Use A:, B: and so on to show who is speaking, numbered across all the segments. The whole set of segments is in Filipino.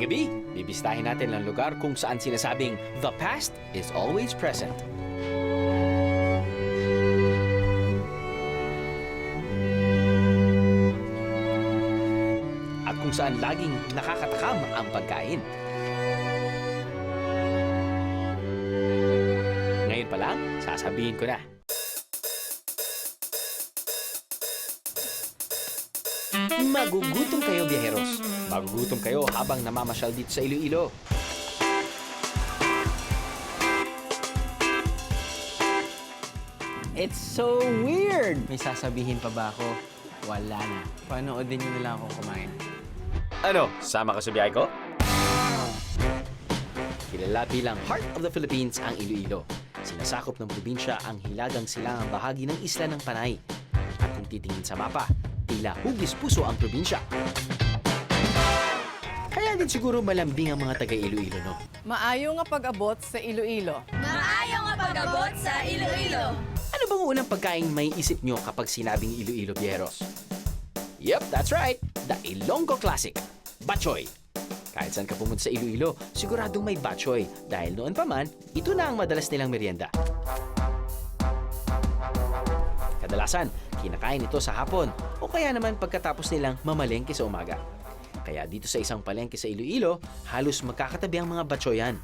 A: Sige, B. Bibistahin natin ang lugar kung saan sinasabing the past is always present. At kung saan laging nakakatakam ang pagkain. Ngayon pa lang, sasabihin ko na. Magugutom kayo, biyaheros. Magugutom kayo habang namamasyal dito sa Iloilo.
B: It's so weird! May sasabihin pa ba ako? Wala na. Panoodin niyo na lang ako kumain.
A: Ano, sama ka sa biyahe ko? Kilala bilang Heart of the Philippines ang Iloilo. Sinasakop ng probinsya ang hilagang silangang bahagi ng isla ng Panay. At kung titingin sa mapa, tila hugis puso ang probinsya. Kaya din siguro malambing ang mga taga-Iloilo, no?
C: Maayo nga pag-abot sa Iloilo.
D: Maayo nga pag-abot sa Iloilo.
A: Ano bang unang pagkain may isip nyo kapag sinabing Iloilo, biyeros? Yep, that's right. The Ilonggo Classic. Batchoy. Kahit saan ka pumunta sa Iloilo, siguradong may batchoy. Dahil noon pa man, ito na ang madalas nilang merienda. Kadalasan, kinakain ito sa hapon o kaya naman pagkatapos nilang mamalengke sa umaga. Kaya dito sa isang palengke sa Iloilo, halos magkakatabi ang mga batchoyan.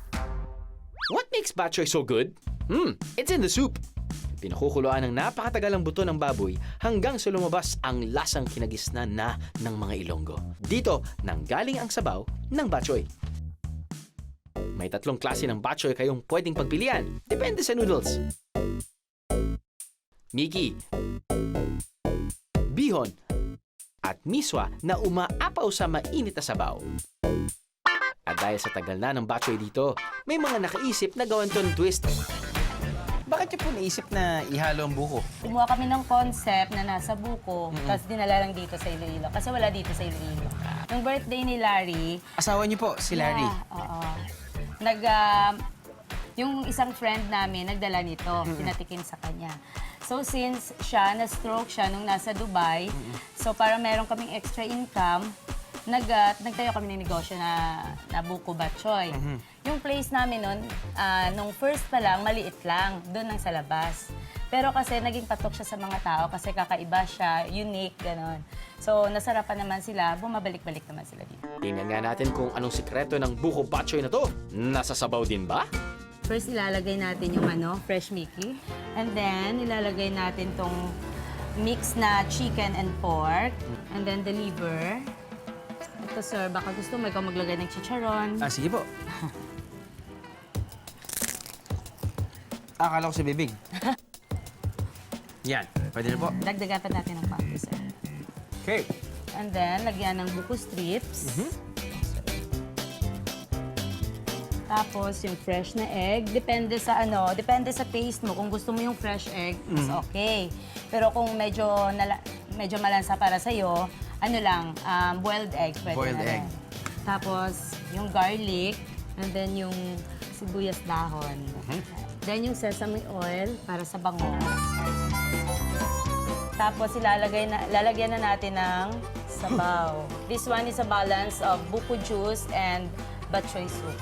A: What makes batchoy so good? It's in the soup. Pinakukuluan ng napakatagalang buto ng baboy hanggang sa lumabas ang lasang kinagisnan na ng mga Ilonggo. Dito, nanggaling ang sabaw ng batchoy. May 3 klase ng batchoy kayong pwedeng pagpilian. Depende sa noodles. Miki, bihon, at miswa na umaapaw sa mainit na sabaw. At dahil sa tagal na ng batchoy dito, may mga nakaisip na gawan to ng twist.
B: Bakit niyo po naisip na ihalo ang buko?
D: Kumuha kami ng concept na nasa buko, tapos dinala lang dito sa Iloilo. Kasi wala dito sa Iloilo. Yung birthday ni Larry,
B: Asawa niyo po, si Larry.
D: yeah, oo. Yung isang friend namin, nagdala nito, pinatikin sa kanya. So since na-stroke siya nung nasa Dubai, so para meron kaming extra income, nagtayo kami ng negosyo na buko batchoy. Yung place namin nun, nung first pa lang, maliit lang, doon lang sa labas. Pero kasi naging patok siya sa mga tao kasi kakaiba siya, unique, gano'n. So nasarapan naman sila, bumabalik-balik naman sila dito.
A: Tingnan nga natin kung anong sikreto ng buko batchoy na to. Nasa sabaw din ba?
D: First, ilalagay natin yung fresh Mickey. And then, ilalagay natin tong mix na chicken and pork. And then, the liver. Ito, sir, baka gusto mo ikaw maglagay ng chicharon.
B: Sige po. Akala ko si bibig. Yan, pwede na po.
D: Dagdagan pa natin ng pato, sir.
B: Okay.
D: And then, lagyan ng buko strips. Tapos, yung fresh na egg. Depende sa taste mo. Kung gusto mo yung fresh egg, mas okay. Pero kung medyo malansa para sa'yo, boiled egg. Pwede
B: Boiled
D: na rin.
B: egg.
D: Tapos, yung garlic, and then yung sibuyas dahon. Then yung sesame oil para sa bango. Tapos, lalagyan na natin ng sabaw. This one is a balance of buko juice and batchoy soup.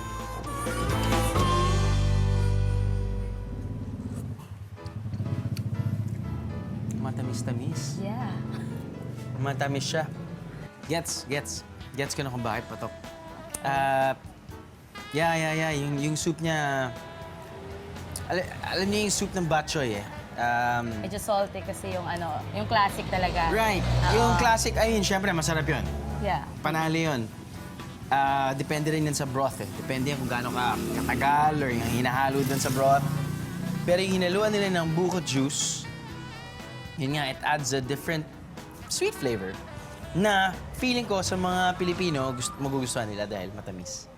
B: Matamis-tamis.
D: Yeah.
B: Matamis siya. Gets ko na kung bakit patok. Yeah. Yung soup niya... Alam niyo yung soup ng batchoy eh.
D: Medyo salty kasi yung classic talaga.
B: Right. Yung classic, ayun, syempre masarap yun.
D: Yeah.
B: Panalo yun. Depende rin yan sa broth eh. Depende yan kung gaano ka katagal or yung hinahalo dun sa broth. Pero yung hinaluan nila ng buko juice, yun nga, it adds a different sweet flavor na feeling ko sa mga Pilipino magugustuhan nila dahil matamis.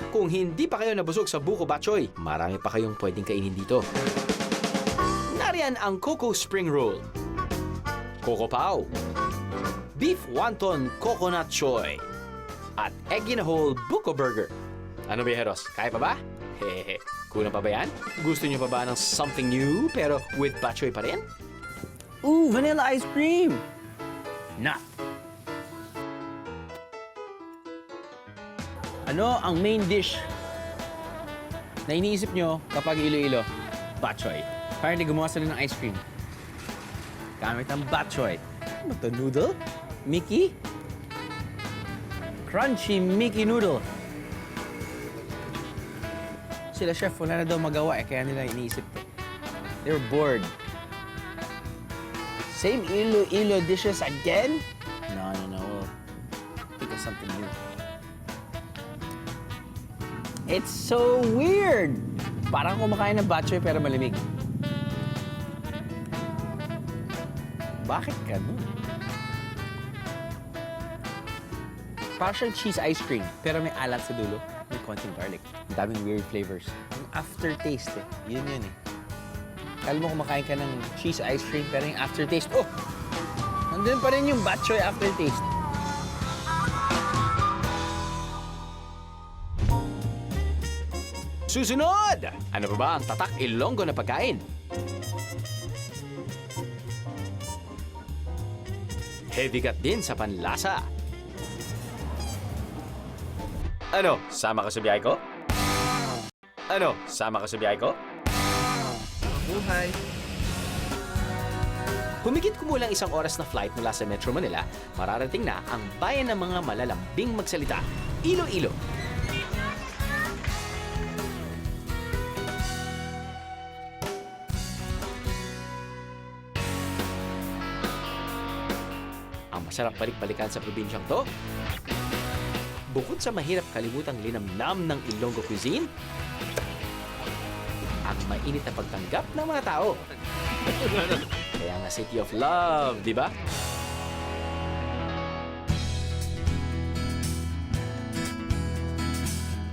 A: Kung hindi pa kayo nabusog sa buko batchoy, marami pa kayong pwedeng kainin dito. Nariyan ang Coco Spring Roll, Coco Pao, Beef Wonton Coconut Choy, at Egg in a Hole Buko Burger. Ano, biyeros? Kaya pa ba? Hehehe. Kulang pa ba yan? Gusto niyo pa ba ng something new pero with batchoy pa rin?
B: Ooh, vanilla ice cream! Nah. Ano ang main dish na iniisip nyo kapag Iloilo? Bok choy. Apparently, gumawa sila ng ice cream. Gamit ang bok choy. Ano to, noodle? Mickey? Crunchy Mickey noodle. Sila chef, wala na daw magawa kaya nila iniisip to. They're bored. Same Iloilo dishes again? No. Think of something new. It's so weird! Parang kumakain ng bok choy pero malamig. Bakit ganun? Parang siyang cheese ice cream, pero may alat sa dulo. May konting garlic. Ang daming weird flavors. Yung aftertaste Yun eh. Kala mo kumakain ka ng cheese ice cream, pero yung aftertaste, nandun pa rin yung bok choy aftertaste.
A: Susunod! Ano pa ba ang tatak Ilonggo na pagkain? Heavy cut din sa panlasa. Ano, sama ka sa biyahe ko? Ano, sama ka sa biyahe ko?
B: Buhay!
A: Humigit kumulang 1 oras na flight mula sa Metro Manila, mararating na ang bayan ng mga malalambing magsalita, Iloilo. Ang masarap balik-balikan sa probinsyang to, bukod sa mahirap kalimutang linamnam ng Ilonggo cuisine, ang mainit na pagtanggap ng mga tao. Kaya nga City of Love, di ba?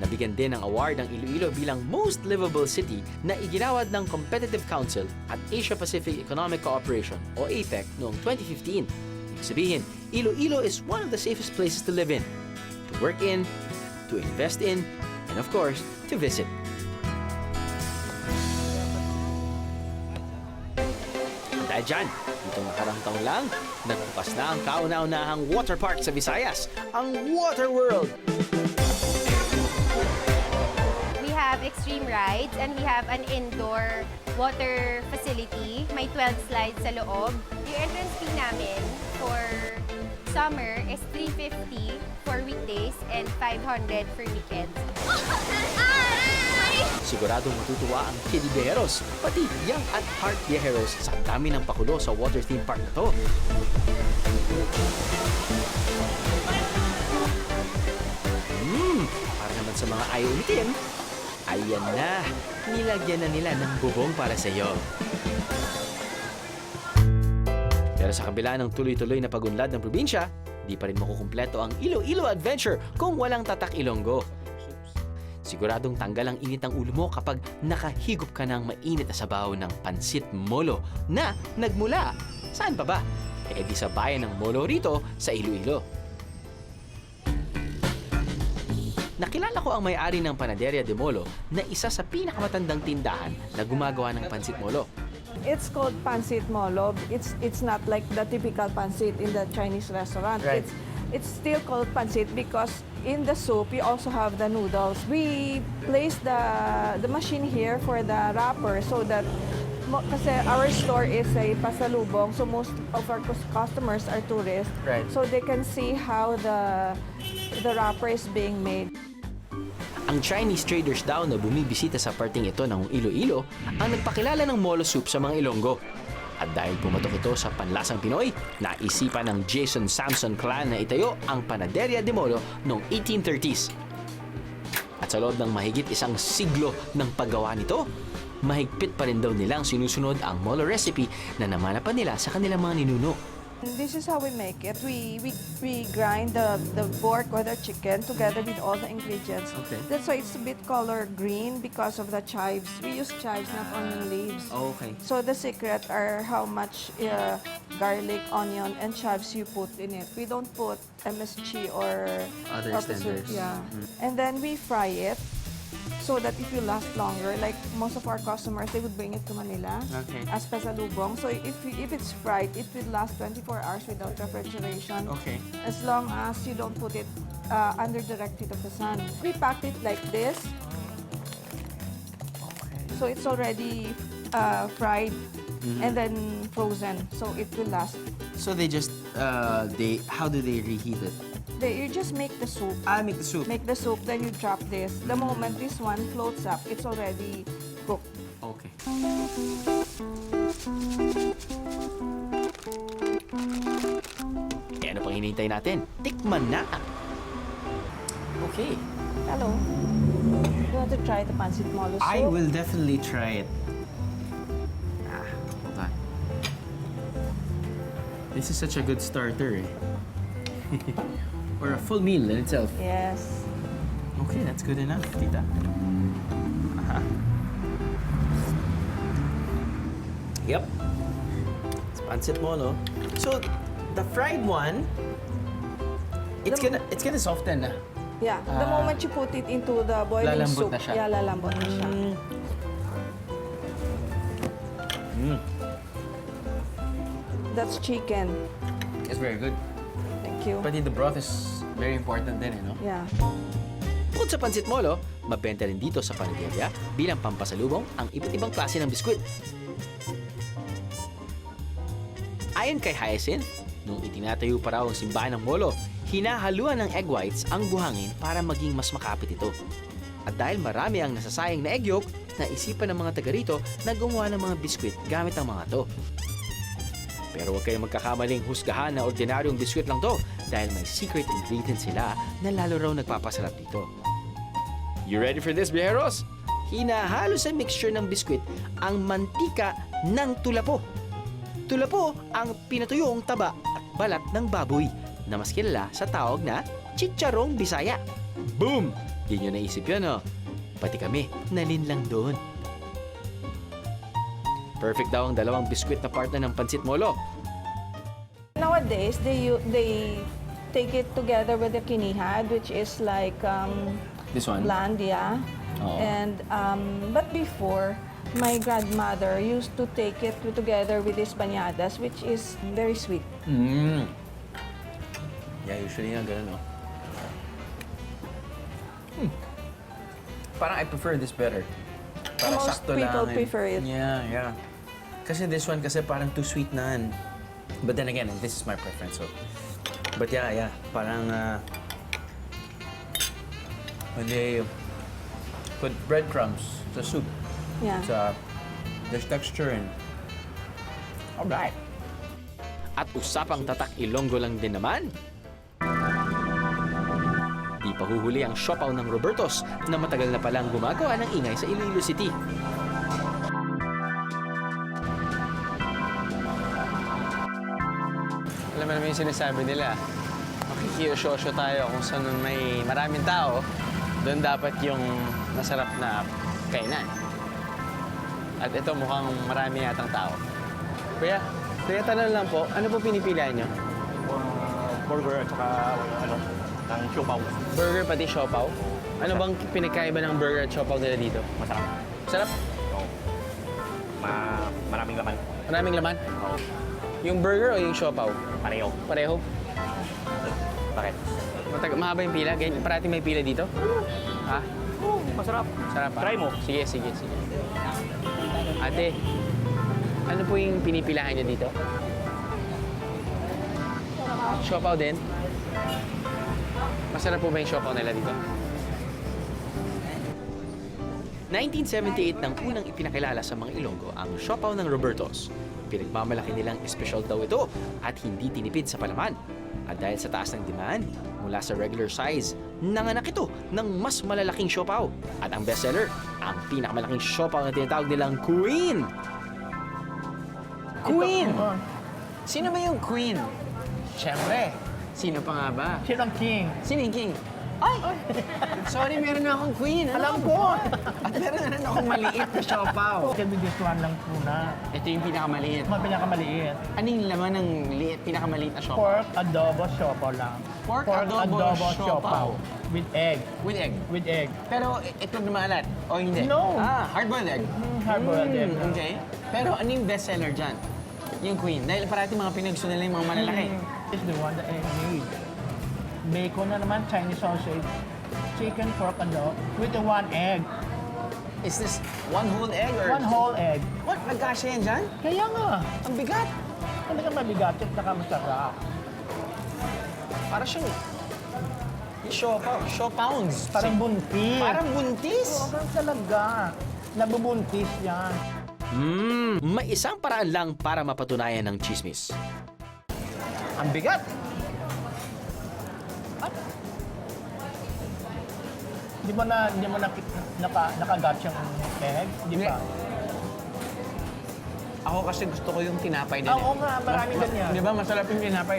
A: Nabigyan din ng award ang Iloilo bilang Most Livable City na iginawad ng Competitive Council at Asia Pacific Economic Cooperation o APEC noong 2015. Ibig sabihin, Iloilo is one of the safest places to live in, to work in, to invest in, and of course, to visit. Dahil dyan, itong nakarang taon lang, nagbukas na ang kauna-unahang water park sa Visayas, ang Water World.
E: We have extreme rides and we have an indoor water facility. May 12 slides sa loob. Yung entrance fee namin for summer is $350 for weekdays and $500 for weekends.
A: Siguradong matutuwa ang Kiddie Viajeros, pati Young at Heart Viajeros sa dami ng pakulo sa water theme park na to. Para naman sa mga ayaw umitim, ayan na, nilagyan na nila ng bubong para sa iyo. Pero sa kabila ng tuloy-tuloy na pagunlad ng probinsya, di pa rin makukumpleto ang Iloilo Adventure kung walang tatak Ilonggo. Siguradong tanggal ang init ng ulo mo kapag nakahigop ka ng mainit na sabaw ng pansit molo na nagmula. Saan pa ba? Di sa bayan ng Molo rito sa Iloilo. Nakilala ko ang may-ari ng Panaderia de Molo na isa sa pinakamatandang tindahan na gumagawa ng pansit molo.
F: It's called pancit molo. It's not like the typical pancit in the Chinese restaurant.
B: Right.
F: It's still called pancit because in the soup you also have the noodles. We place the machine here for the wrapper so that kasi our store is a pasalubong, so most of our customers are tourists.
B: Right.
F: So they can see how the wrapper is being made.
A: Ang Chinese traders daw na bumibisita sa parting ito ng Iloilo ang nagpakilala ng molo soup sa mga Ilonggo. At dahil pumatok ito sa panlasang Pinoy, naisipan ng Jason Samson clan na itayo ang Panaderia de Molo noong 1830s. At sa loob ng mahigit 1 siglo ng paggawa nito, mahigpit pa rin daw nilang sinusunod ang molo recipe na namanapan nila sa kanilang mga ninuno.
F: This is how we make it. We grind the pork or the chicken together with all the ingredients.
B: Okay.
F: That's why it's a bit color green because of the chives. We use chives, not onion leaves.
B: Okay.
F: So the secret are how much garlic, onion, and chives you put in it. We don't put MSG or
B: Other
F: or preserve-
B: standards.
F: Yeah. And then we fry it so that it will last longer. Like most of our customers, they would bring it to Manila
B: Okay.
F: as pasalubong. So if it's fried, it will last 24 hours without refrigeration.
B: Okay.
F: As long as you don't put it under direct heat of the sun. We packed it like this. So it's already fried and then frozen, so it will last.
B: So they just, how do they reheat it?
F: You just make the soup.
B: Make the soup.
F: Make the soup, then you drop this. The moment this one floats up, it's already cooked.
B: Okay.
A: E ano pang hinihintay natin? Tikman na!
B: Okay.
F: Hello. You want to try the pancit molo soup?
B: I will definitely try it. Hold on. This is such a good starter, eh? Or a full meal in itself.
F: Yes.
B: Okay, that's good enough, tita. Yep. It's pancit molo. So, the fried one, it's gonna soften na.
F: Yeah. The moment you put it into the boiling
B: Lalambot
F: soup,
B: na siya.
F: yeah, lalambot na siya. That's chicken.
B: It's very good.
F: Thank you.
B: But the broth is very important din, eh, no?
F: Yeah.
A: Bukod sa pansit molo, mabenta rin dito sa panaderia bilang pampasalubong ang iba't ibang klase ng biskwit. Ayon kay Hyacinth, nung itinatayo pa raw ang simbahan ng molo, hinahaluan ng egg whites ang buhangin para maging mas makapit ito. At dahil marami ang nasasayang na egg yolk, naisipan ng mga taga rito na gumawa ng mga biskwit gamit ang mga to. Pero huwag kayong magkakamaling husgahan na ordinaryong biskwit lang to dahil may secret ingredient sila na lalo raw nagpapasarap dito. You ready for this, viajeros? Hinahalo sa mixture ng biskwit ang mantika ng tulapo. Tulapo ang pinatuyong taba at balat ng baboy na mas kilala sa tawag na chicharong Bisaya. Boom! Di nyo naisip yun, no? Pati kami, nalinlang doon. Perfect daw ang dalawang biskwit na partner ng pansit molo.
F: Nowadays, they take it together with the kinihad, which is like
B: This one?
F: bland, yeah.
B: Oo.
F: And but before, my grandmother used to take it together with these banadas, which is very sweet.
B: Yeah, usually nga ganun, no? Parang I prefer this better. Parang
F: Most
B: sakto
F: people
B: lang, eh.
F: prefer it.
B: Yeah. Kasi this one kasi parang too sweet na. But then again, this is my preference, so. But yeah. Parang when they put breadcrumbs sa soup,
F: Yeah.
B: there's texture and alright.
A: At usapang tatak Ilonggo lang din naman. Di pa huhuli ang siopaw ng Robertos na matagal na palang gumagawa ng ingay sa Iloilo City.
G: Alam mo naman yung sinasabi nila, makikiyosyo tayo kung saan may maraming tao, doon dapat yung masarap na kainan. At ito mukhang marami yatang tao. Kuya, tanong lang po, ano po pinipilian nyo?
H: Burger at saka ng siopaw.
G: Burger pati siopaw? Ano bang pinagkaiba ng burger at siopaw nila dito?
H: Masarap.
G: Sarap?
H: Oo. Maraming laman.
G: Maraming laman?
H: Oo.
G: Yung burger o yung siopaw?
H: Pareho.
G: Pareho?
H: Bakit?
G: Mahaba yung pila? Parating may pila dito? Ha?
H: Oo, masarap.
G: Sarap ha?
H: Try mo.
G: Sige. Ate, ano po yung pinipilahan niyo dito? Siopaw din? Masarap po ba yung siopaw nila dito?
A: 1978 nang unang ipinakilala sa mga Ilonggo ang siopaw ng Robertos. Pinagmamalaki nilang espesyal daw ito at hindi tinipid sa palaman. At dahil sa taas ng demand, mula sa regular size, nanganak ito ng mas malalaking siopaw. At ang bestseller, ang pinakamalaking siopaw na tinatawag nilang Queen.
G: Queen! Sino ba yung Queen? Siyempre. Sino pa nga ba?
H: Sino ang king?
G: Sino yung King? Ay! Sorry, meron na akong Queen. Alam ko! At meron na rin akong maliit na siopaw.
H: Can be this one lang muna.
G: Ito yung pinakamaliit.
H: Mga pinakamaliit.
G: Anong laman ng pinakamaliit na siopaw?
H: Pork adobo siopaw lang.
G: Pork adobo siopaw.
H: With egg.
G: With egg.
H: With egg.
G: Pero itlog na maalat? O hindi?
H: No.
G: Hard-boiled egg?
H: Hard-boiled egg.
G: Okay. Pero ano yung bestseller dyan? Yung Queen. Dahil parati mga pinagso nila yung mga malalaki.
H: It's the one that I made. Bacon na naman, Chinese sausage, chicken, pork, ano, with the 1 egg.
B: Is this one whole egg or?
H: 1 whole egg.
B: What? Nagkasya yan dyan?
H: Kaya nga,
B: Ang bigat.
H: talaga mabigat at saka masarap.
B: Para siyang... Shaw pounds.
H: Parang buntis.
B: Parang buntis.
H: Oo, ganun talaga. Nabubuntis yan.
A: May isang paraan lang para mapatunayan ng chismis.
B: Ang bigat.
H: Di ba nakagat yung egg? Di ba?
B: Ako kasi gusto ko yung tinapay din.
H: Oo nga, maraming ganyan.
B: Di ba masarap yung tinapay?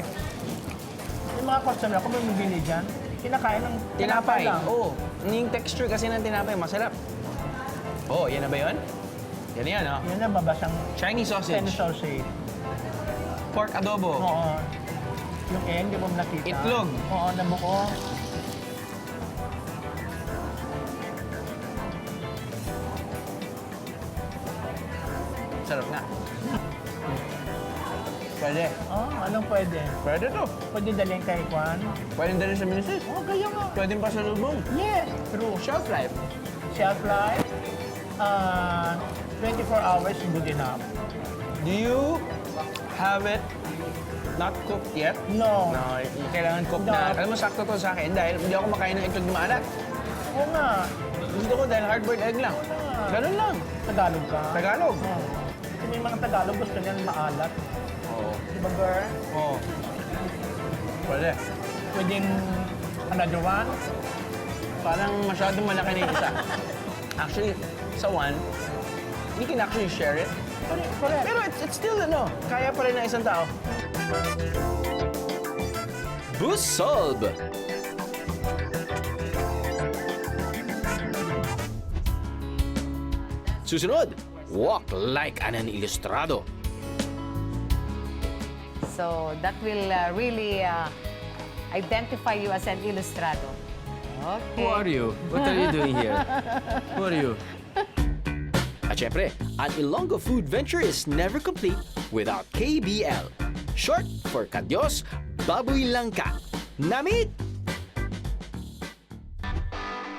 H: Yung mga customer, kung may mabili dyan, kinakain ng tinapay lang.
B: Oo. Yung texture kasi ng tinapay, masarap. Oh, yan na ba yun? Yan yan, oh.
H: Yan na babasang
B: Chinese sausage.
H: Chinese sausage.
B: Pork adobo.
H: Oo. Yung egg, di mo nakita.
B: Itlog.
H: Oo, nabuo.
B: Sarap nga. Pwede.
H: Oh, anong pwede?
B: Pwede to.
H: Pwede dalhin kay Kwan?
B: Pwede din sa minisis.
H: Oh, kaya nga.
B: Pwede pa sa lubong.
H: Yes, true.
B: Shelf life.
H: Shelf life, 24 hours is good enough.
B: Do you have it not cooked yet?
H: No.
B: No, kailangan cook na.
H: No.
B: Alam mo, sakto to sa akin dahil hindi ako makain ng itlog na maalat.
H: Oo nga.
B: Gusto ko dahil hard-boiled egg lang. Ganun lang.
H: Tagalog ka.
B: Tagalog.
H: Oh. Kasi may mga Tagalog gusto niyan maalat.
B: Oo.
H: Di ba, girl?
B: Oo. Pwede.
H: Pwedeng another one?
B: Parang masyadong malaki na yung isa. Actually, sa one, you can actually share it.
H: Correct.
B: Pero it's still, ano, kaya pa rin ng isang tao.
A: Busog! Susunod, walk like an ilustrado.
I: So that will really identify you as an ilustrado. Okay.
A: Who are you? What are you doing here? Who are you? At syempre, an Ilonggo food venture is never complete without KBL. Short for Kadyos, Baboy Langka. Namit!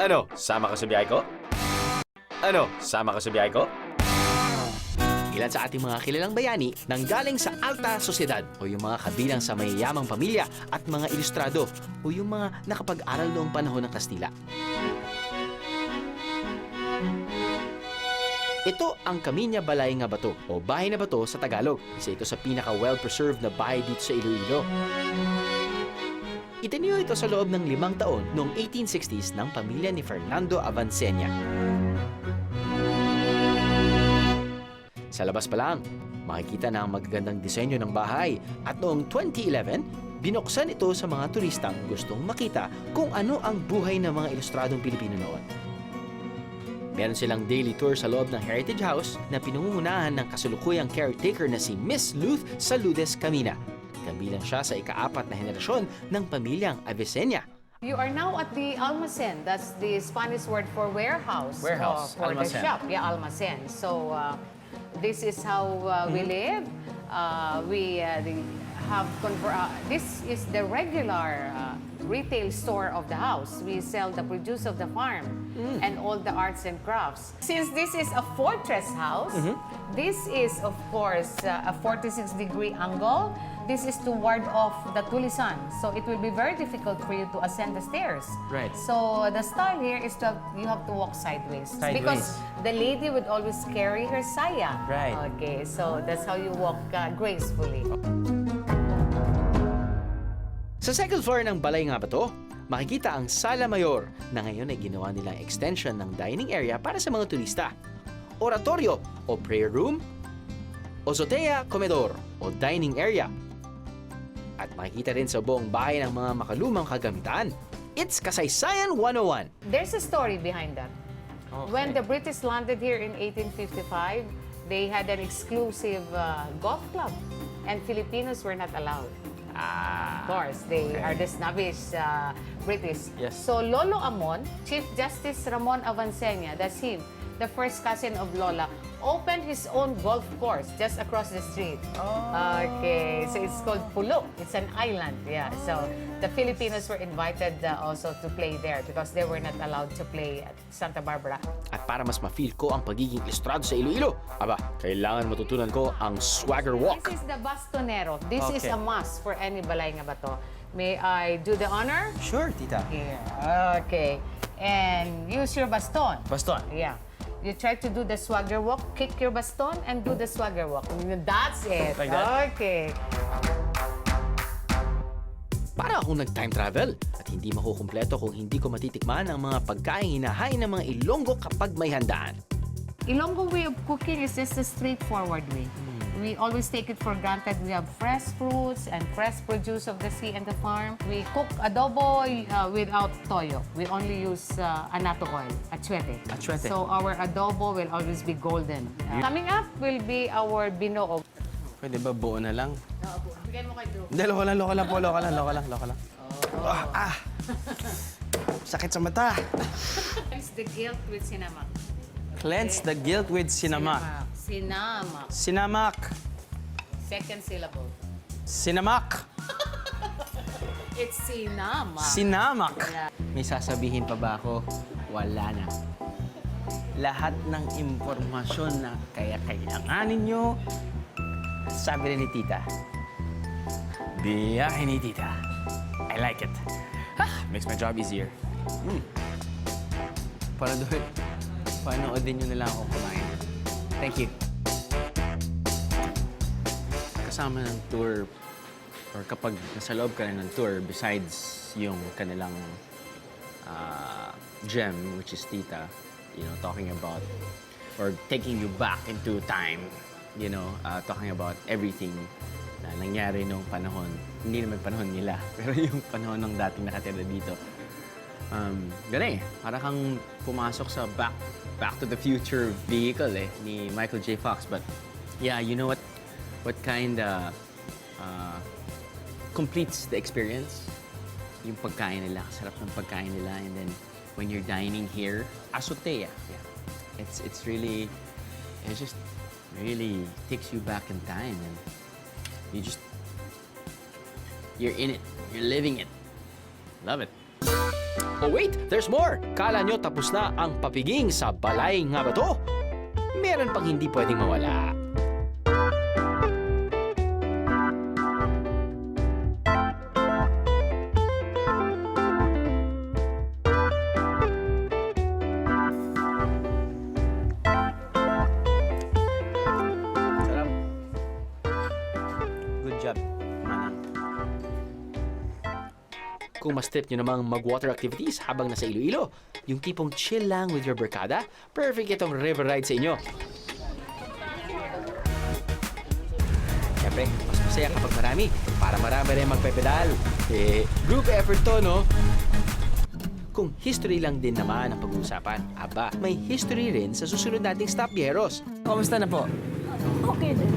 A: Ano, sama ka sa biyahe ko? Ano, sama ka sa biyahe ko? Ilan sa ating mga kilalang bayani nang galing sa alta sosyedad o yung mga kabilang sa mayayamang pamilya at mga ilustrado o yung mga nakapag-aral noong panahon ng Kastila. Ito ang Kaminya Balay nga Bato o Bahay na Bato sa Tagalog. Isa ito sa pinaka-well-preserved na bahay dito sa Iloilo. Itinayo ito sa loob ng 5 taon noong 1860s ng pamilya ni Fernando Avancenia. Sa labas pa lang, makikita na ang magagandang disenyo ng bahay at noong 2011, binuksan ito sa mga turistang gustong makita kung ano ang buhay ng mga ilustradong Pilipino noon. Meron silang daily tour sa loob ng Heritage House na pinungunahan ng kasulukuyang caretaker na si Miss Luz Saludes Camina. Kabilang siya sa ika-4 na henerasyon ng pamilyang Avicenia.
I: You are now at the almacen. That's the Spanish word for warehouse.
B: Warehouse,
I: For the
B: almacen.
I: shop. Yeah, almacen. So this is how we live. This is the regular retail store of the house. We sell the produce of the farm and all the arts and crafts. Since this is a fortress house, this is, of course, a 46-degree angle. This is to ward off the tulisan. So it will be very difficult for you to ascend the stairs.
B: Right.
I: So the style here is you have to walk sideways.
B: Sideways.
I: Because the lady would always carry her saya.
B: Right.
I: Okay, so that's how you walk gracefully.
A: Sa second floor ng Balay nga Bato, makikita ang Sala Mayor na ngayon ay ginawa nilang extension ng dining area para sa mga turista. Oratorio o prayer room, azotea comedor o dining area. At makikita rin sa buong bahay ng mga makalumang kagamitan. It's Kasaysayan 101.
I: There's a story behind that. When the British landed here in 1855, they had an exclusive golf club, and Filipinos were not allowed. Of course, they are the snobbish British.
B: Yes.
I: So Lolo Amon, Chief Justice Ramon Avancenia, that's him, the first cousin of Lola, opened his own golf course just across the street. Okay, so it's called Pulo. It's an island, yeah. So the Filipinos were invited also to play there because they were not allowed to play at Santa Barbara.
A: At para mas ma-feel ko ang pagiging ilustrado sa Iloilo, aba, kailangan matutunan ko ang swagger walk.
I: This is the bastonero. This is
B: Okay.
I: a must for any balay nga bato. May I do the honor?
B: Sure, tita.
I: Here. Okay. And use your baston.
B: Baston.
I: Yeah. You try to do the swagger walk, kick your baston, and do the swagger walk. That's it.
B: Like that?
I: Okay.
A: Para akong nag-time travel at hindi makukumpleto kung hindi ko matitikman ang mga pagkain hinahain ng mga Ilonggo kapag may handaan.
I: Ilonggo way of cooking is just a straightforward way. We always take it for granted. We have fresh fruits and fresh produce of the sea and the farm. We cook adobo without toyo. We only use anato oil, atsuete.
B: Atsuete.
I: So our adobo will always be golden. Coming up will be our binoo.
B: Pwede ba buo na lang?
I: Bigyan mo kay Drew.
B: Hindi, loko lang. Sakit sa mata.
I: It's the guilt with cinnamon.
B: Cleanse the guilt with sinamak.
I: Sinamak.
B: Sinamak.
I: Second syllable.
B: Sinamak.
I: It's sinamak.
B: Sinamak.
I: Yeah.
B: May sasabihin pa ba ako? Wala na. Lahat ng impormasyon na kaya kailanganin nyo, sabi rin ni Tita. Biyahe ni Tita. I like it. Makes my job easier. Para doon, panoodin nyo na lang ako kumain. Thank you. Kasama ng tour, or kapag nasa loob ka na ng tour, besides yung kanilang gem, which is Tita, you know, talking about, or taking you back into time, you know, talking about everything na nangyari nung panahon, hindi naman panahon nila, pero yung panahon ng dating nakatira dito. Galing eh. Para kang pumasok sa Back to the Future vehicle eh, ni Michael J. Fox. But yeah, you know what kind completes the experience? Yung pagkain nila, sarap ng pagkain nila. And then when you're dining here, azotea. Yeah. It's really, it just really takes you back in time. And you're in it. You're living it. Love it.
A: Oh wait, there's more! Kala nyo tapos na ang papiging sa balay nga ba to? Meron pang hindi pwedeng mawala.
B: Sarap. Good job, Manang.
A: Kung mas trip nyo namang mag-water activities habang nasa Iloilo, yung tipong chill lang with your barkada, perfect itong river ride sa inyo. Siyempre, mas masaya kapag marami, para marami rin magpepedal. Group effort to, no? Kung history lang din naman ang pag-uusapan, aba, may history rin sa susunod nating stop Bieros.
B: Kamusta na po?
J: Okay din.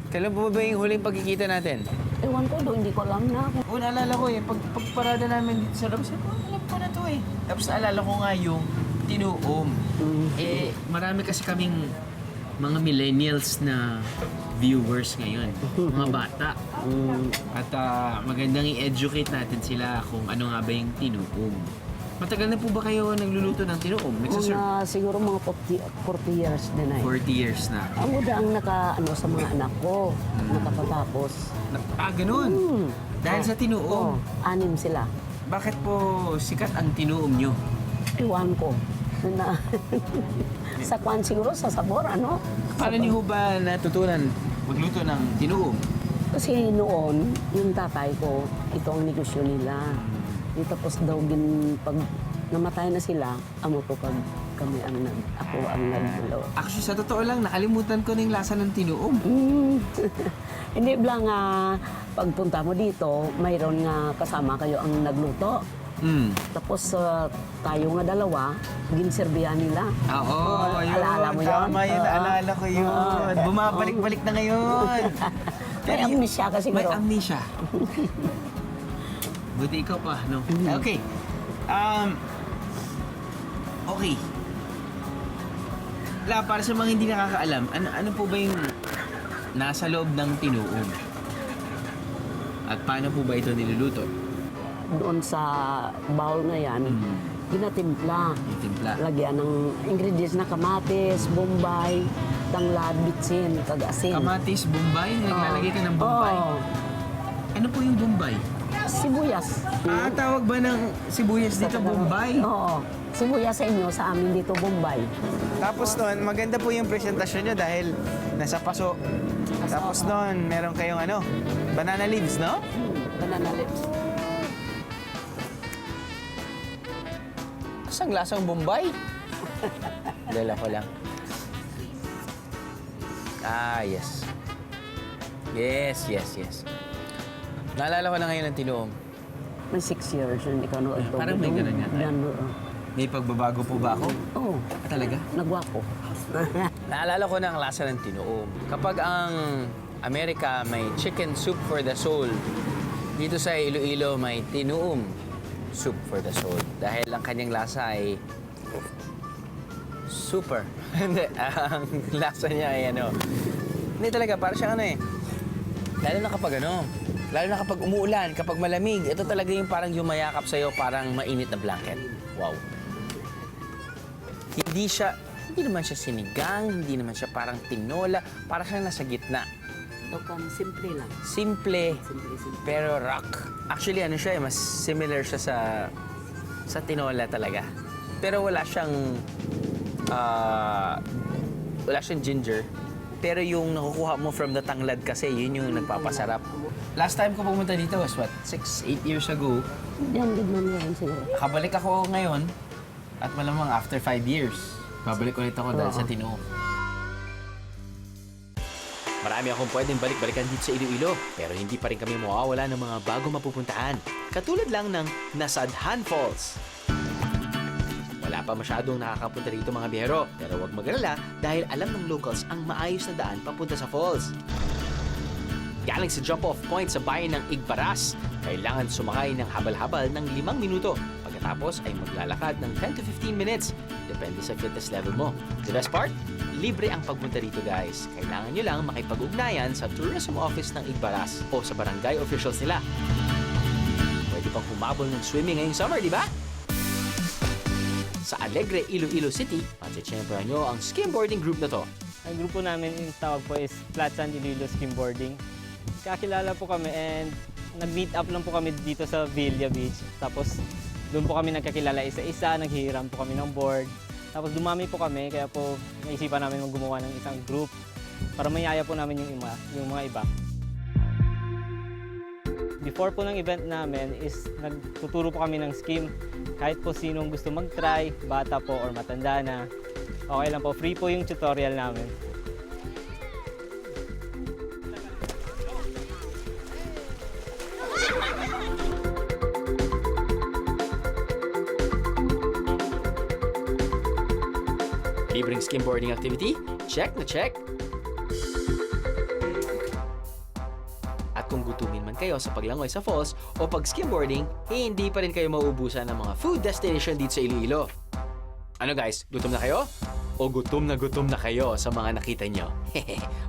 B: Kailan po ba yung huling pagkikita natin?
J: Ewan ko doon, hindi ko alam na.
B: Oo, naalala ko eh. Pagparada namin dito sa labas, alam ko na to eh. Tapos naalala ko nga yung tinuom. Marami kasi kaming mga millennials na viewers ngayon. Mga bata. At magandang i-educate natin sila kung ano nga ba yung tinuom. Matagal na po ba kayo nagluluto ng tinuom?
J: Mga siguro mga 40 years din ay.
B: 40 years na.
J: Ang uda ang sa mga anak ko, nakapatapos.
B: Ganun. Dahil sa tinuom.
J: 6 sila.
B: Bakit po sikat ang tinuom nyo?
J: Ewan ko. Na, sa kwan siguro, sa sabor, ano?
B: Paano niyo ba natutunan magluto ng tinuom?
J: Kasi noon, yung tatay ko, ito ang negosyo nila. Tapos daw pag namatay na sila, amo to pag kami ako ang nagdalaw.
B: Actually, sa totoo lang, nakalimutan ko na yung lasa ng tinuom.
J: Hindi lang pagpunta mo dito, mayroon nga kasama kayo ang nagluto. Tapos tayo nga dalawa, ginserbihan nila.
B: Oo, yun.
J: Alaala mo yun?
B: Tama yun, naalala ko yun. Bumabalik-balik na ngayon.
J: May amnesia kasi
B: May
J: bro.
B: amnesia. Buti ikaw pa, no? Okay. Okay. Para sa mga hindi nakakaalam, ano po ba yung nasa loob ng tinuom? At paano po ba ito niluluto?
J: Doon sa bowl na yan, ginatimpla.
B: Yung timpla.
J: Lagyan ng ingredients na kamatis, bombay, tanglad, bitsin, kag-asin.
B: Kamatis, bombay? Naglalagay ka ng bombay?
J: Oo.
B: Ano po yung bombay?
J: Sibuyas.
B: Tawag ba ng sibuyas dito bombay?
J: Oo. Sibuyas sa inyo, sa amin dito bombay.
B: Tapos noon, maganda po yung presentasyon nyo dahil nasa paso. Tapos noon, meron kayong banana leaves, no?
J: Banana lips.
B: Kasang lasang bombay? Dala ko lang. Yes. Yes. Naalala ko lang ngayon ang tinuom.
J: May 6 years hindi ka no.
B: Parang may ganun yata. May pagbabago po ba ako?
J: Oo.
B: Talaga?
J: Nagwapo.
B: Naalala ko na ang lasa ng tinuom. Kapag ang Amerika may chicken soup for the soul, dito sa Iloilo may tinuom soup for the soul. Dahil ang kanyang lasa ay super. Hindi, ang lasa niya ay hindi talaga, para siyang lalo na kapag umuulan, kapag malamig, ito talaga yung parang yumayakap sa'yo, parang mainit na blanket. Wow. Hindi naman siya sinigang, hindi naman siya parang tinola, parang siyang nasa gitna.
J: Ito kan simple lang.
B: Simple,
J: Simple.
B: pero rock. Actually, mas similar siya sa tinola talaga. Pero wala siyang ginger. Pero yung nakukuha mo from the tanglad kasi, yun yung nagpapasarap. Last time ko pumunta dito was 6-8 years ago.
J: Yan, din man yan siguro.
B: Kabalik ako ngayon at malamang after 5 years. Babalik ulit ako dahil sa tinuom.
A: Marami akong pwedeng balik-balikan dito sa Iloilo, pero hindi pa rin kami mawawala ng mga bago mapupuntahan. Katulad lang ng Nasadhan Falls. Wala pa masyadong nakakapunta rito mga biyahero, pero huwag mag-alala dahil alam ng locals ang maayos na daan papunta sa falls. Galing sa jump-off point sa bayan ng Igbaras, kailangan sumakay ng habal-habal ng 5 minuto. Pagkatapos ay maglalakad ng 10 to 15 minutes, depende sa fitness level mo. The best part? Libre ang pagpunta rito guys. Kailangan nyo lang makipag-ugnayan sa tourism office ng Igbaras o sa barangay officials nila. Pwede pang humabol ng swimming ngayong summer, di ba? Sa Alegre, Iloilo City, matsitsyempohan nyo ang skimboarding group na to.
K: Ang grupo namin yung tawag po is Flat Sand Iloilo Skimboarding. Kakilala po kami and nag-meet up lang po kami dito sa Villa Beach. Tapos doon po kami nagkakilala isa-isa, naghihiram po kami ng board. Tapos dumami po kami, kaya po naisipan namin gumawa ng isang group para mayaya po namin yung mga iba. Before po ng event namin is nagtuturo po kami ng skim. Kahit po sinong gusto mag-try, bata po or matanda na, okay lang po, free po yung tutorial namin.
A: Libreng skimboarding activity? Check na check! At kung gutumin man kayo sa paglangoy sa falls o pag-skimboarding, hindi pa rin kayo mauubusan ng mga food destination dito sa Iloilo. Ano guys, gutom na kayo? O gutom na kayo sa mga nakita nyo?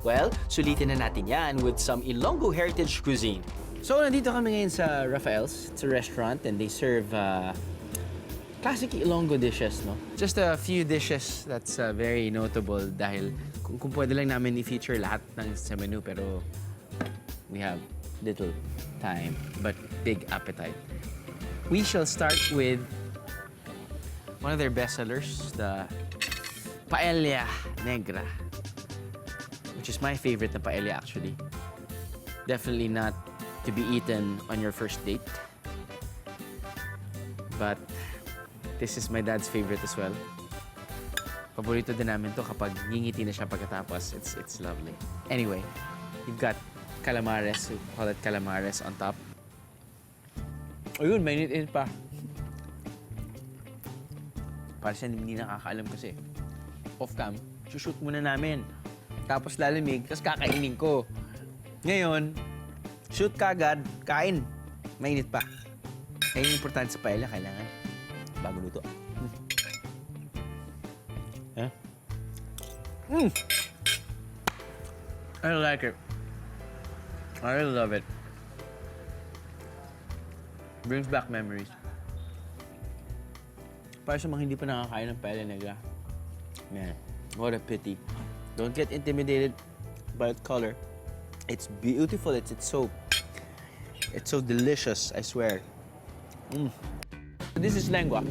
A: Well, sulitin na natin yan with some Ilonggo heritage cuisine.
B: So, nandito kami ngayon sa Rafael's. It's a restaurant and they serve classic Ilonggo dishes, no? Just a few dishes that's very notable dahil kung pwede lang namin i-feature lahat ng sa menu pero we have little time but big appetite. We shall start with one of their bestsellers, the Paella Negra, which is my favorite na paella actually. Definitely not to be eaten on your first date. But this is my dad's favorite as well. Paborito din namin to kapag ngingiti na siya pagkatapos. It's lovely. Anyway, you've got calamares. We call it calamares on top. Ayun, mainit-init pa. Para siya hindi nakakaalam kasi. Off-cam, shoot muna namin. Tapos lalamig, tapos kakainin ko. Ngayon, shoot kagad, kain. Mainit pa. Kaya yung importante sa paella, kailangan bago luto. I like it. I really love it. Brings back memories. Para sa mga hindi pa nakakain ng paella negra, man, what a pity. Don't get intimidated by its color. It's beautiful. It's so delicious, I swear. This is lengua.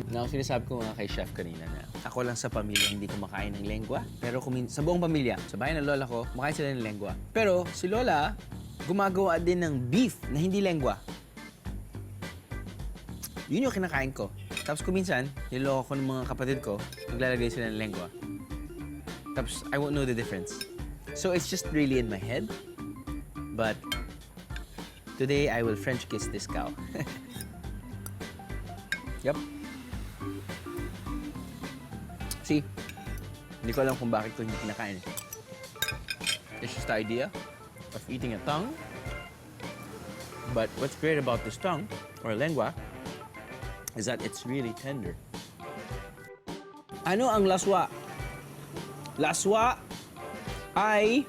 B: Now, sinasabi ko nga kay chef kanina na ako lang sa pamilya hindi kumakain ng lengua. Pero sa buong pamilya, sa bahay ng lola ko, kumakain sila ng lengua. Pero si lola, gumagawa din ng beef na hindi lengua. Yun yung kinakain ko. Tapos kuminsan, niloko ko ng mga kapatid ko, naglalagay sila ng lengua. Tapos I won't know the difference. So it's just really in my head. But today, I will French kiss this cow. Yep. See, hindi ko alam kung bakit ko hindi kinakain. It's just the idea of eating a tongue. But what's great about this tongue, or lengua, is that it's really tender. Ano ang laswa? Laswa ay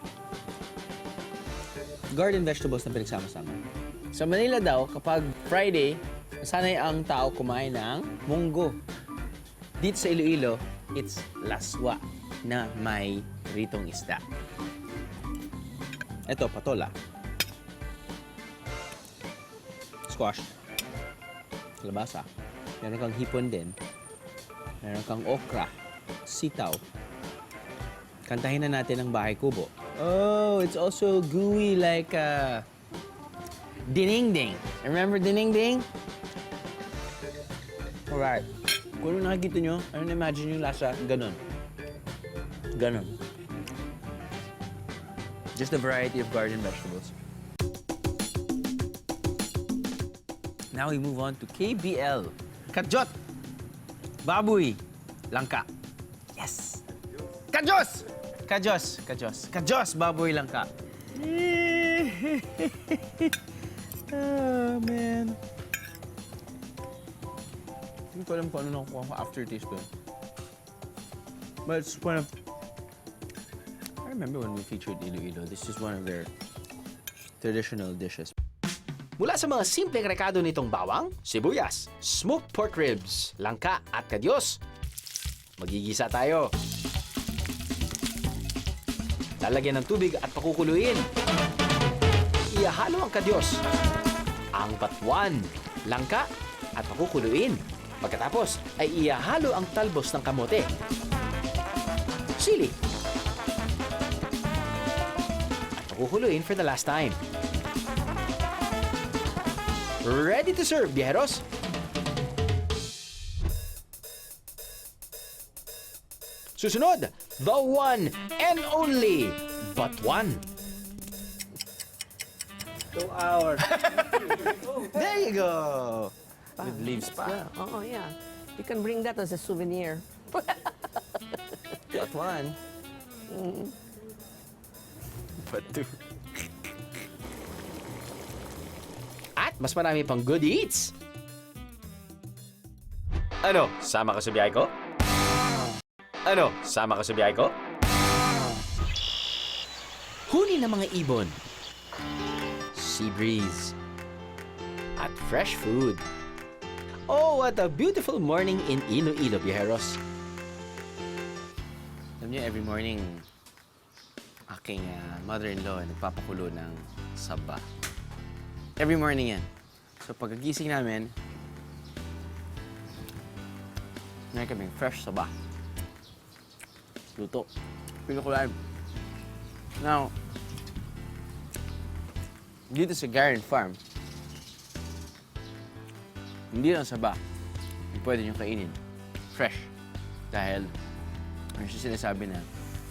B: garden vegetables na pinagsama-sama. Sa Manila daw, kapag Friday, sanay ang tao kumain ng munggo. Dito sa Iloilo, it's laswa na may ritong isda. Ito, patola. Squash. Kalabasa. Meron kang hipon din. Meron kang okra. Sitaw. Kantahin na natin ang Bahay Kubo. Oh, it's also gooey like Dinengdeng. Remember Dinengdeng? Alright. Kung ano nakikita nyo, ano na-imagine yung lasa? Ganon. Ganon. Just a variety of garden vegetables. Now we move on to KBL. Kajot! Baboy! Langka. Yes! Kajos! Kajos! Kajos! Kajos! Baboy langka. Oh, man. Hindi ko alam kung ano nakukuha ko aftertaste ko. But it's one of... I remember when we featured Iloilo, this is one of their traditional dishes.
A: Mula sa mga simpleng rekado nitong bawang, sibuyas, smoked pork ribs, langka at kadyos, magigisa tayo. Lalagyan ng tubig at pakukuluin. Ihahalo ang kadyos, ang batuan, langka at pakukuluin. Pagkatapos ay ihahalo ang talbos ng kamote, sili, at pakukuluin for the last time. Ready to serve, viajeros! Susunod, the one and only batuan.
H: 2 hours.
B: There you go! With leaves pa.
J: Yeah. Oh, yeah. You can bring that as a souvenir.
B: Batuan. Batu.
A: At mas marami pang good eats. Ano, sama ka sa biyahe ko? Ano, sama ka sa biyahe ko? Huli ng mga ibon. Sea breeze. At fresh food. Oh, what a beautiful morning in Iloilo, viajeros.
B: Alam niyo, every morning, aking mother-in-law nagpapakulo ng saba. Every morning yan. So pagkagising namin, meron kaming fresh saba. Luto. Pinukulaan. Now, dito sa Garden Farm, hindi lang saba yung pwede nyo kainin. Fresh. Dahil, ano siya sinasabi na,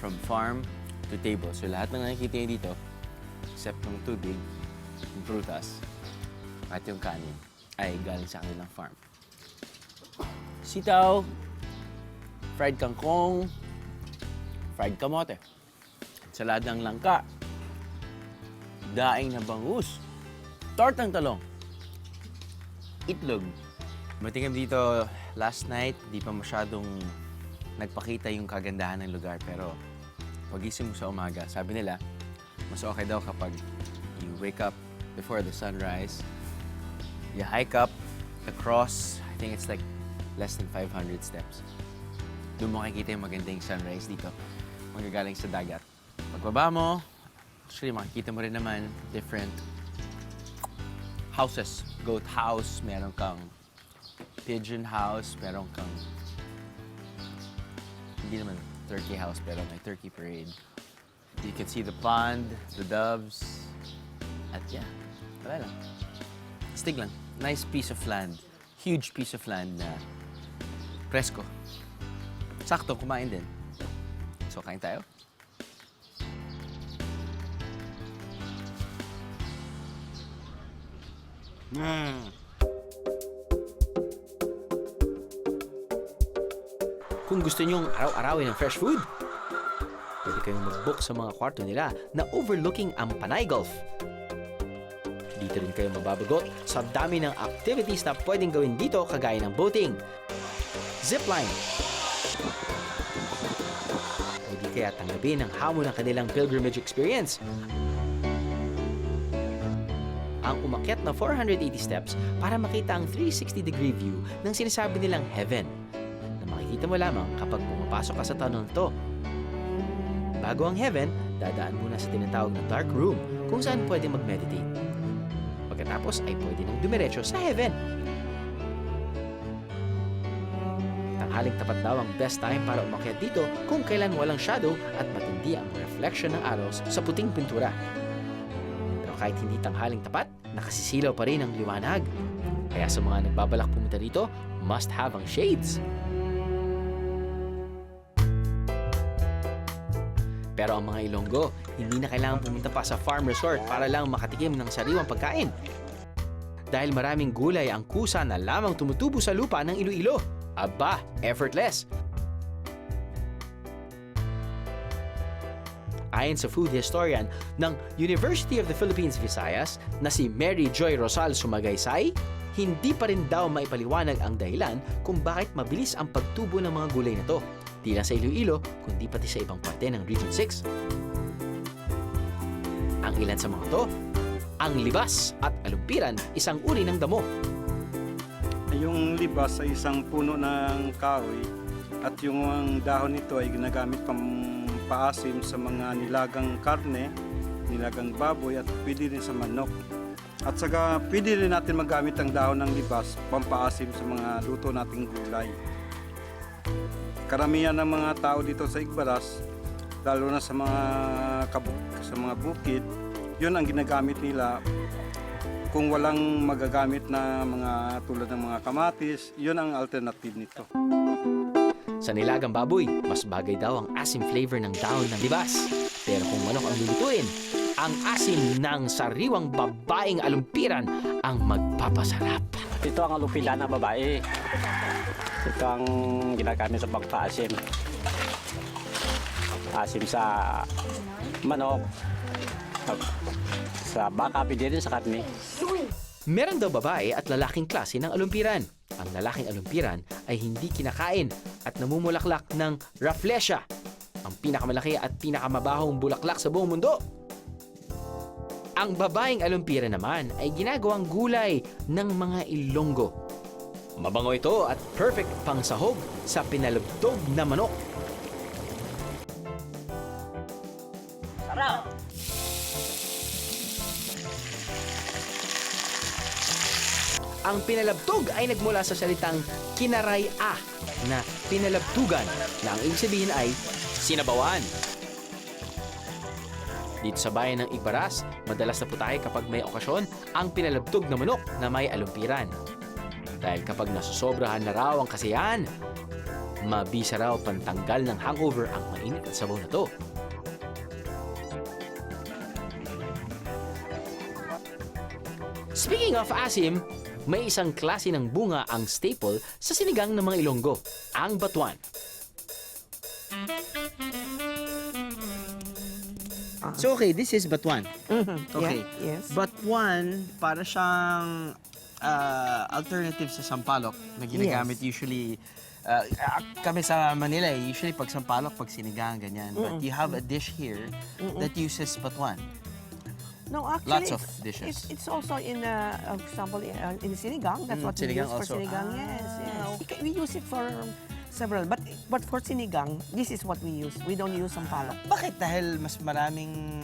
B: from farm to table. So lahat ng nakikita nyo dito, except ng tubig, yung prutas, at yung kanin, ay galing sa kanilang farm. Sitaw, fried kangkong, fried kamote, saladang langka, daing na bangus, tortang talong, itlog. Mating kami dito last night, di pa masyadong nagpakita yung kagandahan ng lugar, pero pagising mo sa umaga, sabi nila, mas okay daw kapag you wake up before the sunrise, you hike up across, I think it's like less than 500 steps. Doon mo makikita yung magandang sunrise dito, magagaling sa dagat. Pagbaba mo, actually makikita mo rin naman different houses. Goat house, meron kang pigeon house, meron kang hindi naman turkey house, pero may turkey parade. You can see the pond, the doves, at yeah, wala lang. Astig lang. Nice piece of land. Huge piece of land na presko. Sakto, kumain din. So, kain tayo?
A: Kung gusto nyong araw-arawin ng fresh food, pwede kayong mag-book sa mga kwarto nila na overlooking ang Panay Gulf. Dito rin kayo mababagot sa dami ng activities na pwedeng gawin dito kagaya ng boating, zipline, o di kaya tanggapin ang hamon ng kanilang pilgrimage experience. Ang umakyat na 480 steps para makita ang 360-degree view ng sinasabi nilang heaven na makikita mo lamang kapag pumapasok ka sa tunnel nito. Bago ang heaven, dadaan muna sa tinatawag na dark room kung saan pwede mag-meditate. Pagkatapos ay pwede nang dumiretso sa heaven. Tanghaling tapat daw ang best time para umakyat dito kung kailan walang shadow at matindi ang reflection ng araw sa puting pintura. Pero kahit hindi tanghaling tapat, nakasisilaw pa rin ang liwanag. Kaya sa mga nagbabalak pumunta dito, must have ang shades. Pero ang mga Ilonggo, hindi na kailangan pumunta pa sa farm resort para lang makatikim ng sariwang pagkain. Dahil maraming gulay ang kusa na lamang tumutubo sa lupa ng Iloilo. Aba, effortless! Ayon sa food historian ng University of the Philippines Visayas na si Mary Joy Rosal Sumagaysay, hindi pa rin daw maipaliwanag ang dahilan kung bakit mabilis ang pagtubo ng mga gulay na to. Di lang sa Iloilo, kundi pati sa ibang parte ng Region 6. Ang ilan sa mga to, ang libas at alumpiran, isang uri ng damo.
L: Yung libas ay isang puno ng kahoy at yung dahon nito ay ginagamit paasim sa mga nilagang karne, nilagang baboy at pwede rin sa manok. At saka pwede rin natin magamit ang dahon ng libas pampaasim sa mga luto nating gulay. Karamihan ng mga tao dito sa Igbaras, lalo na sa mga bukid, yun ang ginagamit nila. Kung walang magagamit na mga tulad ng mga kamatis, yun ang alternative nito.
A: Sa nilagang baboy, mas bagay daw ang asim flavor ng dahon ng libas. Pero kung manok ang lulutuin, ang asim ng sariwang babaeng alumpiran ang magpapasarap.
M: Ito ang alumpiran ng babae. Ito ang ginagamit sa pagpaasim. Asim sa manok, sa baka, pwede rin sa karne.
A: Meron daw babae at lalaking klase ng alumpiran. Ang lalaking alumpiran ay hindi kinakain at namumulaklak ng rafflesia, ang pinakamalaki at pinakamabahong bulaklak sa buong mundo. Ang babaeng alumpiran naman ay ginagawang gulay ng mga Ilonggo. Mabango ito at perfect pang sahog sa pinalugtog na manok.
M: Sarap!
A: Ang pinalabtog ay nagmula sa salitang kinaray-a na pinalabtugan na ang ibig sabihin ay sinabawan. Dito sa bayan ng Igbaras, madalas na putahe kapag may okasyon ang pinalabtog na manok na may alumpiran. Dahil kapag nasusobrahan na raw ang kasiyahan, mabisa raw pantanggal ng hangover ang mainit at sabaw na to. Speaking of asim, may isang klase ng bunga ang staple sa sinigang ng mga Ilonggo, ang batuan.
B: So okay, this is batuan. Okay.
F: Yeah, yes.
B: Batuan, para siyang alternative sa sampalok na ginagamit usually Kami sa Manila, usually pag sampalok, pag sinigang, ganyan. But you have a dish here that uses batuan.
J: No, actually,
B: Lots of dishes.
J: It's also in, example, in sinigang. That's what we
B: sinigang
J: use for
B: also.
J: sinigang. Yes. We use it for several. But for sinigang, this is what we use. We don't use sampalok.
B: Bakit? Dahil mas maraming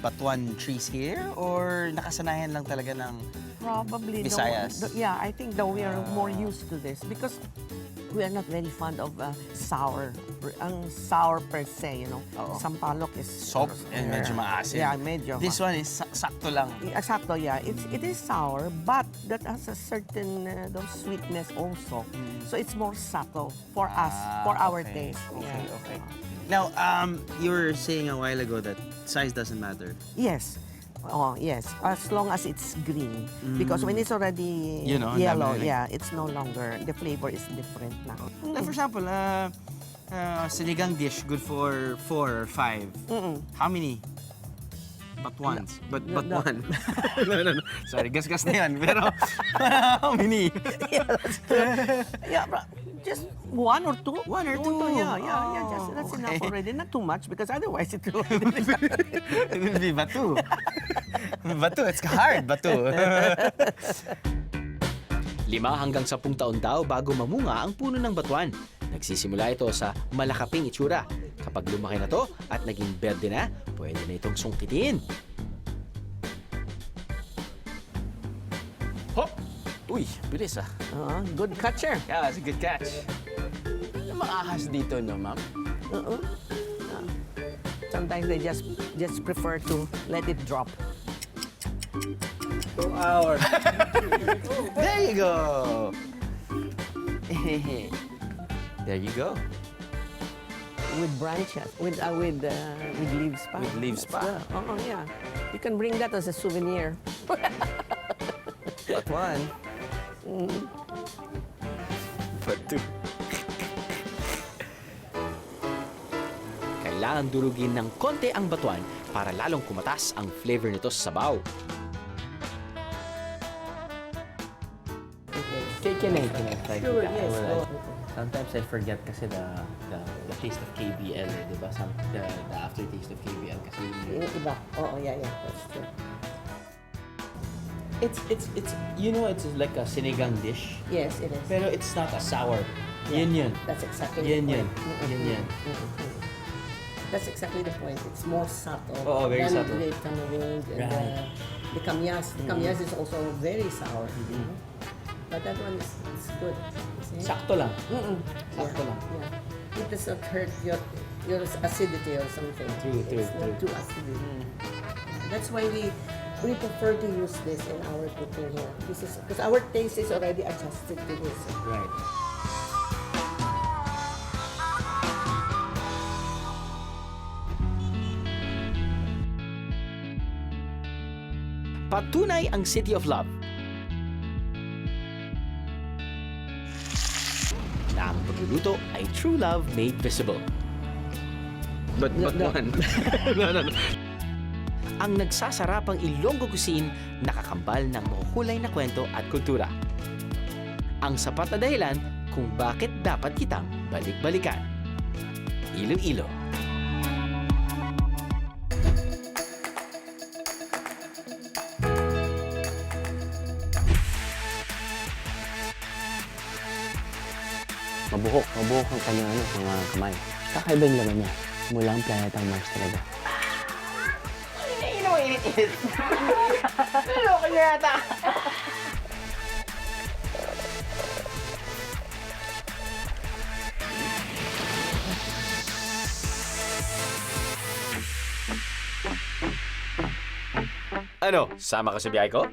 B: batuan trees here? Or nakasanayan lang talaga ng
J: Probably.
B: Visayas?
J: Yeah, I think that we are more used to this because we are not very fond of sour. Ang sour per se, you know. Sampalok is
B: soap and medyo maasim.
J: Yeah, medyo.
B: This one is sakto lang.
J: Exacto, yeah. It is sour, but that has a certain those sweetness also. So it's more subtle for us, for our taste.
B: Okay,
J: Yeah.
B: okay. Now, you were saying a while ago that size doesn't matter.
J: Yes. Oh, yes. As long as it's green. Because when it's already
B: You know,
J: yellow,
B: dami na
J: yeah, it's no longer, the flavor is different now.
B: Like for example, sinigang dish good for 4 or 5. How many? Batuans. But one. No. Sorry, gas-gas na yan. Pero how many?
J: Yeah, just one or two.
B: One or two.
J: Yeah. That's enough
B: okay.
J: already. Not too much because otherwise it will
B: It will be batu. Batu, it's hard, batu.
A: 5 hanggang 10 taon daw bago mamunga ang puno ng batuan. Nagsisimula ito sa malakaping itsura. Kapag lumaki na to at naging berde na, pwede na itong sungkitin. Hop! Uy, bilis ah.
J: Good catcher.
B: Yeah, that's a good catch. Ano mga ahas dito, no, ma'am?
J: Sometimes they just prefer to let it drop.
B: 2 hours. There you go. There you go.
J: With branches, with leaves pa.
B: With leaves pa.
J: Oh, yeah. You can bring that as a souvenir.
B: Batuan. Batu.
A: Kailangan durugin ng konti ang batuan para lalong kumatas ang flavor nito sa sabaw.
B: Can I try?
J: Sure, yes.
B: Sometimes I forget kasi the taste of KBL, di ba? The aftertaste of KBL kasi
J: Yung iba. Oo, yeah. That's true.
B: it's it's like a sinigang dish,
J: Yes, it is.
B: pero it's not a sour.
J: Yeah.
B: Yun.
J: That's exactly
B: Yun.
J: the point.
B: Yun.
J: That's exactly the point. It's more subtle.
B: Oo, very
J: than
B: subtle.
J: the tamarind and
B: Right.
J: the kamyas. The kamyas is also very sour. But that one is good. See?
B: Sakto lang.
J: Sakto lang. Yeah. It does not hurt your acidity or something.
B: True.
J: It's not too acidic. That's why we prefer to use this in our cooking here. This is because our taste is already adjusted to this.
B: Right.
A: Patunay ang City of Love na ang pagluluto ay true love made visible.
B: But one. No.
A: Ang nagsasarapang Ilonggo Cuisine nakakambal ng makukulay na kwento at kultura. Ang sapat na dahilan kung bakit dapat kitang balik-balikan. Iloilo.
M: Mabuhok ang kanyang mga kamay. Kakaiba yung laman niya. Mula ang planetang Mars talaga.
B: Init. Loko niya yata.
A: Ano, sama ka sa biyahe ko?